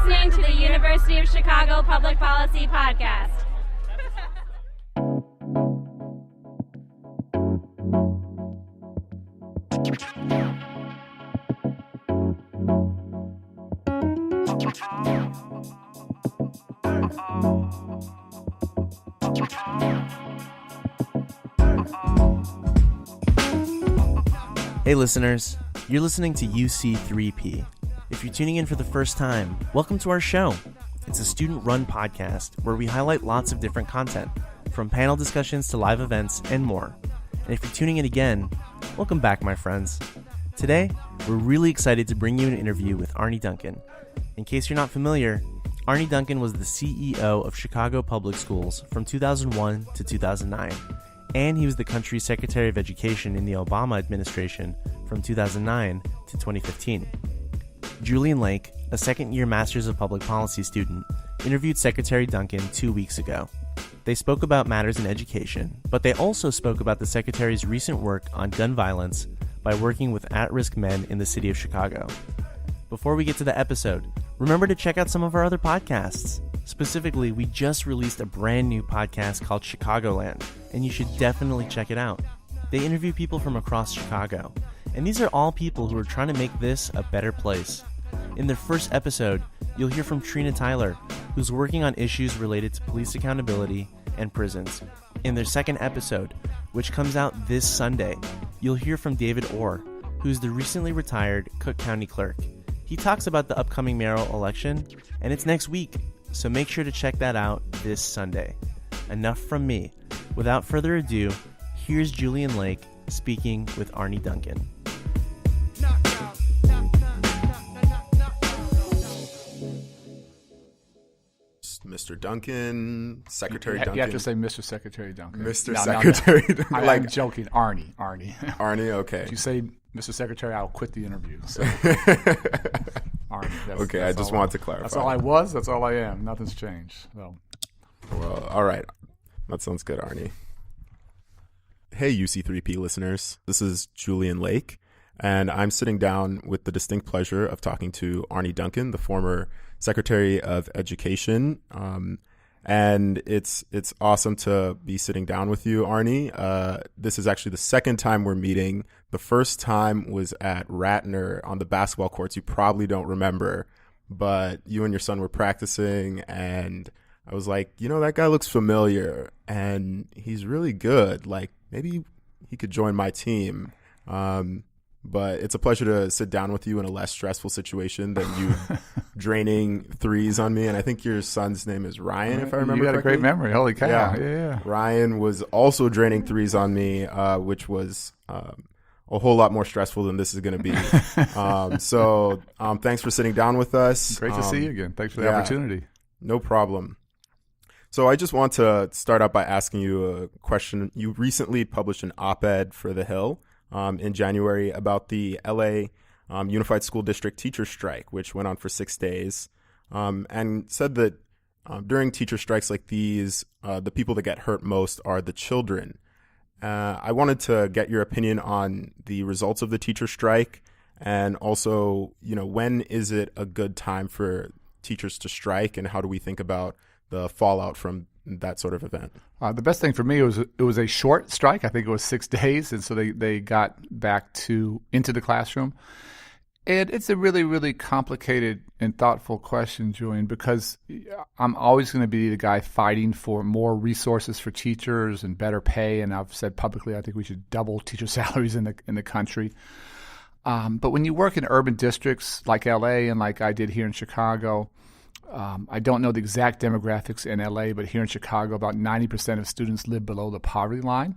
listening to the University of Chicago Public Policy Podcast. Hey listeners, you're listening to UC3P. If you're tuning in for the first time, welcome to our show. It's a student-run podcast where we highlight lots of different content, from panel discussions to live events and more. And if you're tuning in again, welcome back, my friends. Today, we're really excited to bring you an interview with Arne Duncan. In case you're not familiar, Arne Duncan was the CEO of Chicago Public Schools from 2001 to 2009. And he was the country's Secretary of Education in the Obama administration from 2009 to 2015. Julian Lake, a second-year Masters of Public Policy student, interviewed Secretary Duncan 2 weeks ago. They spoke about matters in education, but they also spoke about the Secretary's recent work on gun violence by working with at-risk men in the city of Chicago. Before we get to the episode, remember to check out some of our other podcasts. Specifically, we just released a brand new podcast called Chicagoland, and you should definitely check it out. They interview people from across Chicago, and these are all people who are trying to make this a better place. In their first episode, you'll hear from Trina Tyler, who's working on issues related to police accountability and prisons. In their second episode, which comes out this Sunday, you'll hear from David Orr, who's the recently retired Cook County Clerk. He talks about the upcoming mayoral election, and it's next week, so make sure to check that out this Sunday. Enough from me. Without further ado, here's Julian Lake speaking with Arne Duncan. Mr. Duncan, Secretary Duncan. You have to say Mr. Secretary Duncan. Mr. Secretary Duncan. I'm joking. Arne. Arne, okay. If you say Mr. Secretary, I'll quit the interview. So. Arne. Okay, I just wanted to clarify. That's all I was. That's all I am. Nothing's changed. So. Well, all right. That sounds good, Arne. Hey, UC3P listeners. This is Julian Lake, and I'm sitting down with the distinct pleasure of talking to Arne Duncan, the former Secretary of Education. And it's awesome to be sitting down with you, Arne. This is actually the second time we're meeting. The first time was at Ratner on the basketball courts. You probably don't remember, but you and your son were practicing, and I was like, that guy looks familiar, and he's really good. Like, maybe he could join my team. But it's a pleasure to sit down with you in a less stressful situation than you draining threes on me. And I think your son's name is Ryan, if I remember correctly. You got a great memory. Holy cow. Yeah. Ryan was also draining threes on me, which was a whole lot more stressful than this is going to be. So thanks for sitting down with us. Great to see you again. Thanks for the opportunity. No problem. So I just want to start out by asking you a question. You recently published an op-ed for The Hill in January about the LA Unified School District teacher strike, which went on for 6 days, and said that during teacher strikes like these, the people that get hurt most are the children. I wanted to get your opinion on the results of the teacher strike, and also, when is it a good time for teachers to strike, and how do we think about the fallout from that sort of event? The best thing for me was it was a short strike. I think it was 6 days, and so they got back into the classroom. And it's a really, really complicated and thoughtful question, Julian, because I'm always going to be the guy fighting for more resources for teachers and better pay. And I've said publicly I think we should double teacher salaries in the country. But when you work in urban districts like LA and like I did here in Chicago, I don't know the exact demographics in LA, but here in Chicago, about 90% of students live below the poverty line.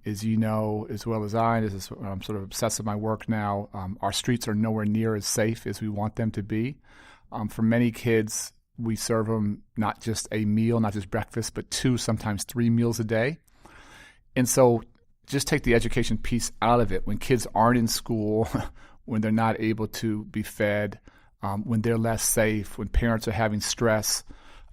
As you know, as well as I, and as I'm sort of obsessed with my work now, our streets are nowhere near as safe as we want them to be. For many kids, we serve them not just a meal, not just breakfast, but 2, sometimes 3 meals a day. And so just take the education piece out of it. When kids aren't in school, when they're not able to be fed, when they're less safe, when parents are having stress,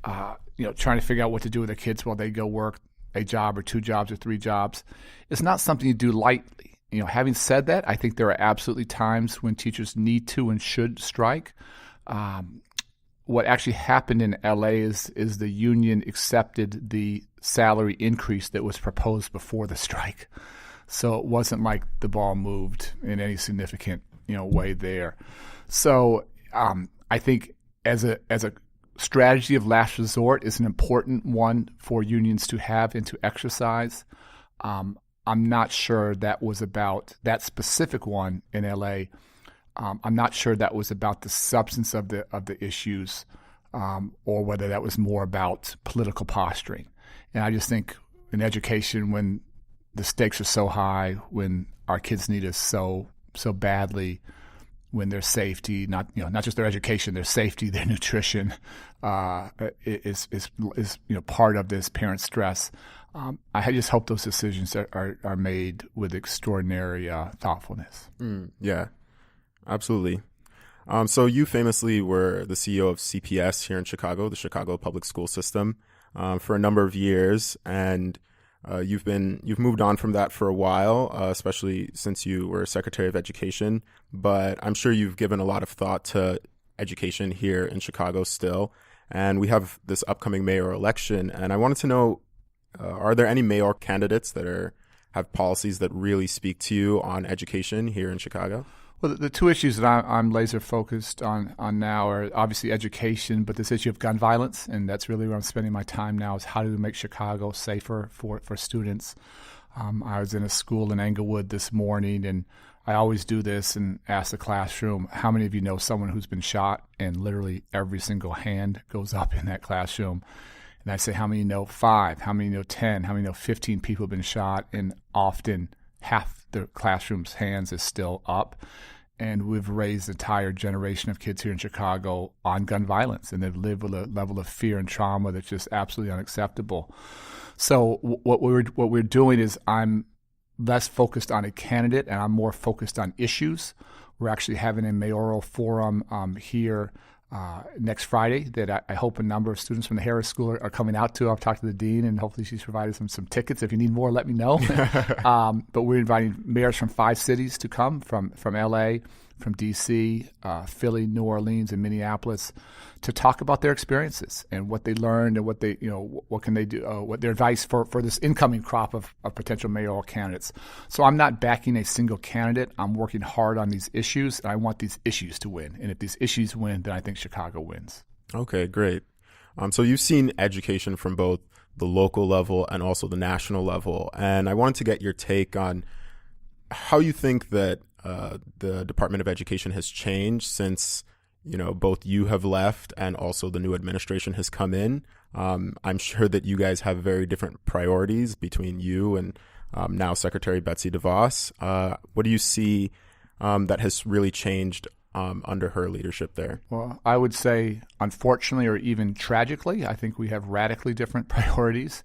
trying to figure out what to do with their kids while they go work a job or 2 jobs or 3 jobs. It's not something you do lightly. Having said that, I think there are absolutely times when teachers need to and should strike. what actually happened in LA is the union accepted the salary increase that was proposed before the strike. So it wasn't like the ball moved in any significant, way there. So I think as a strategy of last resort is an important one for unions to have and to exercise. I'm not sure that was about that specific one in LA. I'm not sure that was about the substance of the issues, or whether that was more about political posturing. And I just think in education, when the stakes are so high, when our kids need us so badly, when their safety, not just their education, their safety, their nutrition, is part of this parent stress. I just hope those decisions are made with extraordinary thoughtfulness. Yeah, absolutely. So you famously were the CEO of CPS here in Chicago, the Chicago Public School System, for a number of years, and you've moved on from that for a while, especially since you were Secretary of Education. But I'm sure you've given a lot of thought to education here in Chicago still. And we have this upcoming mayoral election, and I wanted to know, are there any mayoral candidates that have policies that really speak to you on education here in Chicago? Well, the two issues that I'm laser focused on now are obviously education, but this issue of gun violence, and that's really where I'm spending my time now, is how do we make Chicago safer for students. I was in a school in Englewood this morning, and I always do this and ask the classroom, how many of you know someone who's been shot? And literally every single hand goes up in that classroom. And I say, how many know 5? How many know 10? How many know 15 people have been shot? And often half the classroom's hands is still up. And we've raised an entire generation of kids here in Chicago on gun violence, and they've lived with a level of fear and trauma that's just absolutely unacceptable. So what we're doing is I'm less focused on a candidate, and I'm more focused on issues. We're actually having a mayoral forum here next Friday that I hope a number of students from the Harris School are coming out to. I've talked to the dean, and hopefully she's provided some tickets. If you need more, let me know. But we're inviting mayors from 5 cities to come, from LA, from DC, Philly, New Orleans, and Minneapolis, to talk about their experiences and what they learned and what they, what can they do, what their advice for this incoming crop of potential mayoral candidates. So I'm not backing a single candidate. I'm working hard on these issues, and I want these issues to win. And if these issues win, then I think Chicago wins. Okay, great. So you've seen education from both the local level and also the national level, and I wanted to get your take on how you think that the Department of Education has changed since both you have left and also the new administration has come in. I'm sure that you guys have very different priorities between you and now Secretary Betsy DeVos. What do you see that has really changed under her leadership there? Well, I would say, unfortunately, or even tragically, I think we have radically different priorities.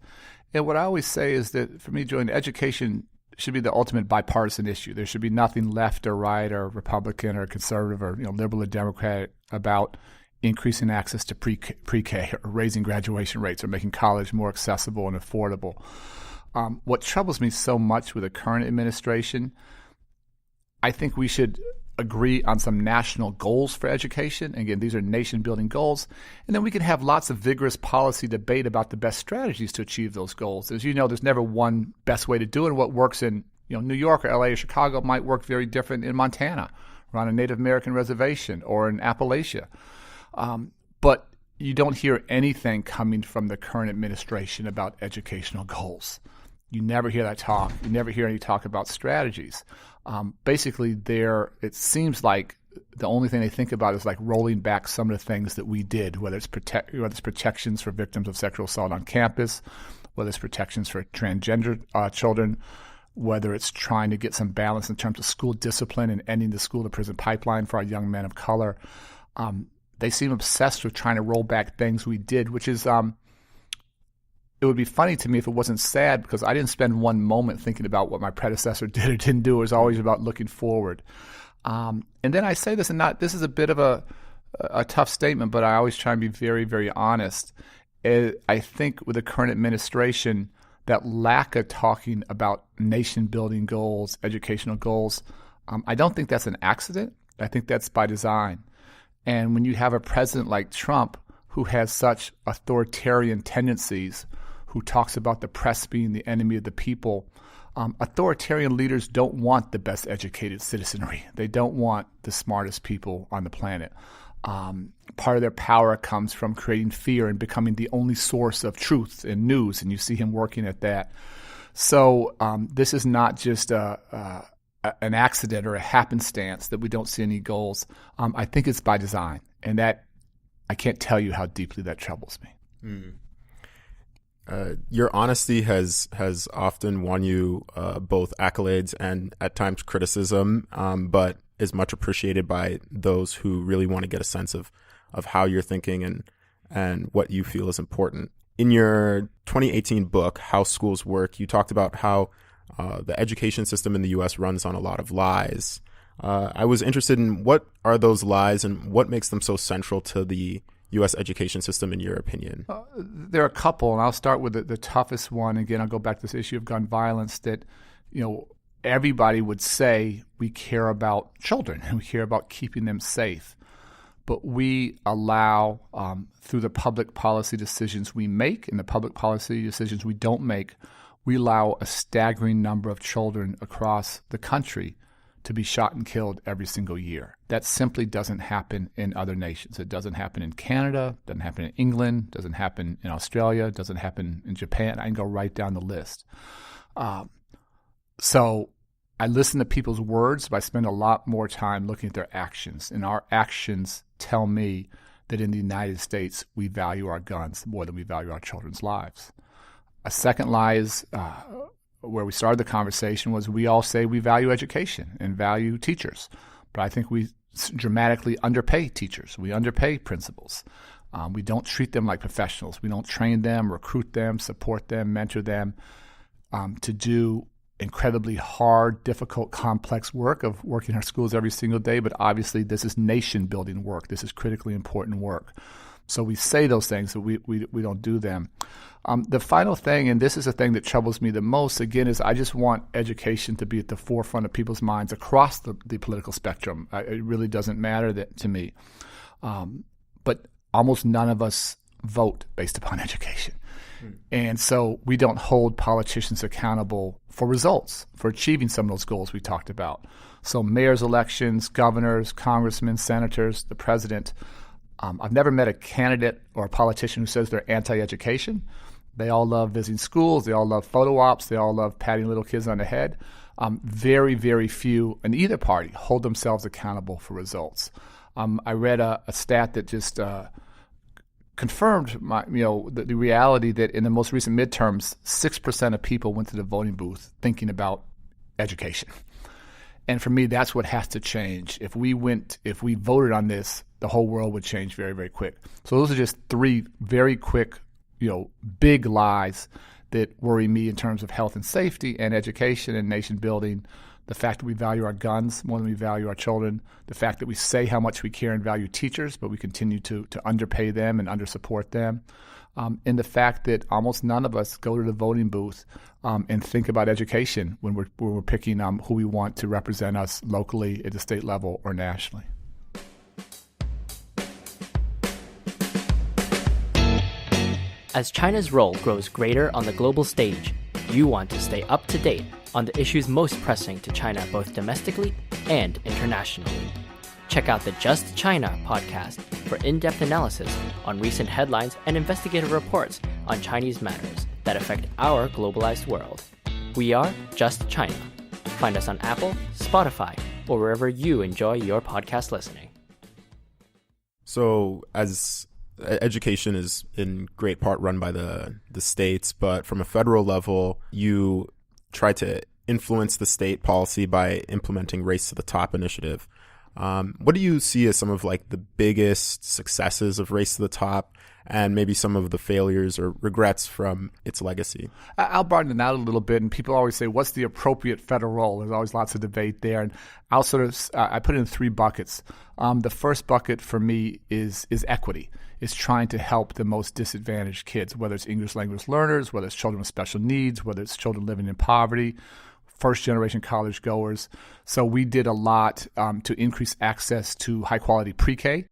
And what I always say is that, for me, Julian, education should be the ultimate bipartisan issue. There should be nothing left or right or Republican or conservative or liberal or Democratic about increasing access to pre-K or raising graduation rates or making college more accessible and affordable. What troubles me so much with the current administration, I think we should agree on some national goals for education. Again, these are nation-building goals. And then we can have lots of vigorous policy debate about the best strategies to achieve those goals. As you know, there's never one best way to do it. What works in New York or LA or Chicago might work very different in Montana or on a Native American reservation or in Appalachia. But you don't hear anything coming from the current administration about educational goals. You never hear that talk. You never hear any talk about strategies. Basically, it seems like the only thing they think about is like rolling back some of the things that we did, whether it's protections for victims of sexual assault on campus, whether it's protections for transgender children, whether it's trying to get some balance in terms of school discipline and ending the school-to-prison pipeline for our young men of color. They seem obsessed with trying to roll back things we did, which is it would be funny to me if it wasn't sad, because I didn't spend one moment thinking about what my predecessor did or didn't do. It was always about looking forward. And then I say this, and this is a bit of a tough statement, but I always try and be very, very honest. I think with the current administration, that lack of talking about nation-building goals, educational goals, I don't think that's an accident. I think that's by design. And when you have a president like Trump who has such authoritarian tendencies, who talks about the press being the enemy of the people, authoritarian leaders don't want the best educated citizenry. They don't want the smartest people on the planet. Part of their power comes from creating fear and becoming the only source of truth and news, and you see him working at that. So this is not just an accident or a happenstance that we don't see any goals. I think it's by design, and that I can't tell you how deeply that troubles me. Your honesty has often won you both accolades and at times criticism, but is much appreciated by those who really want to get a sense of how you're thinking and what you feel is important. In your 2018 book, How Schools Work, you talked about how the education system in the U.S. runs on a lot of lies. I was interested in what are those lies and what makes them so central to the U.S. education system, in your opinion? There are a couple, and I'll start with the toughest one. Again, I'll go back to this issue of gun violence that, everybody would say we care about children and we care about keeping them safe. But we allow, through the public policy decisions we make and the public policy decisions we don't make, we allow a staggering number of children across the country to be shot and killed every single year. That simply doesn't happen in other nations. It doesn't happen in Canada, doesn't happen in England, doesn't happen in Australia, doesn't happen in Japan. I can go right down the list. So I listen to people's words, but I spend a lot more time looking at their actions. And our actions tell me that in the United States, we value our guns more than we value our children's lives. A second lie is where we started the conversation was we all say we value education and value teachers. But I think we dramatically underpay teachers. We underpay principals. We don't treat them like professionals. We don't train them, recruit them, support them, mentor them to do incredibly hard, difficult, complex work of working in our schools every single day. But obviously this is nation-building work. This is critically important work. So we say those things, but we don't do them. The final thing, and this is the thing that troubles me the most, again, is I just want education to be at the forefront of people's minds across the political spectrum. It really doesn't matter to me. But almost none of us vote based upon education. And so we don't hold politicians accountable for results, for achieving some of those goals we talked about. So mayors' elections, governors, congressmen, senators, the president. I've never met a candidate or a politician who says they're anti-education. They all love visiting schools. They all love photo ops. They all love patting little kids on the head. Very, very few in either party hold themselves accountable for results. I read a stat that just confirmed the reality that in the most recent midterms, 6% of people went to the voting booth thinking about education. And for me, that's what has to change. If we voted on this, the whole world would change very, very quick. So those are just three very quick, big lies that worry me in terms of health and safety and education and nation building. The fact that we value our guns more than we value our children. The fact that we say how much we care and value teachers, but we continue to underpay them and undersupport them. And the fact that almost none of us go to the voting booth and think about education when we're picking who we want to represent us locally at the state level or nationally. As China's role grows greater on the global stage, you want to stay up to date on the issues most pressing to China both domestically and internationally. Check out the Just China podcast for in-depth analysis on recent headlines and investigative reports on Chinese matters that affect our globalized world. We are Just China. Find us on Apple, Spotify, or wherever you enjoy your podcast listening. So as education is in great part run by the states, but from a federal level, you try to influence the state policy by implementing Race to the Top initiative. What do you see as some of the biggest successes of Race to the Top and maybe some of the failures or regrets from its legacy? I'll broaden it out a little bit, and people always say, what's the appropriate federal role? There's always lots of debate there, and I'll I put it in three buckets. The first bucket for me is equity. It's trying to help the most disadvantaged kids, whether it's English language learners, whether it's children with special needs, whether it's children living in poverty, first-generation college goers. So we did a lot to increase access to high-quality pre-K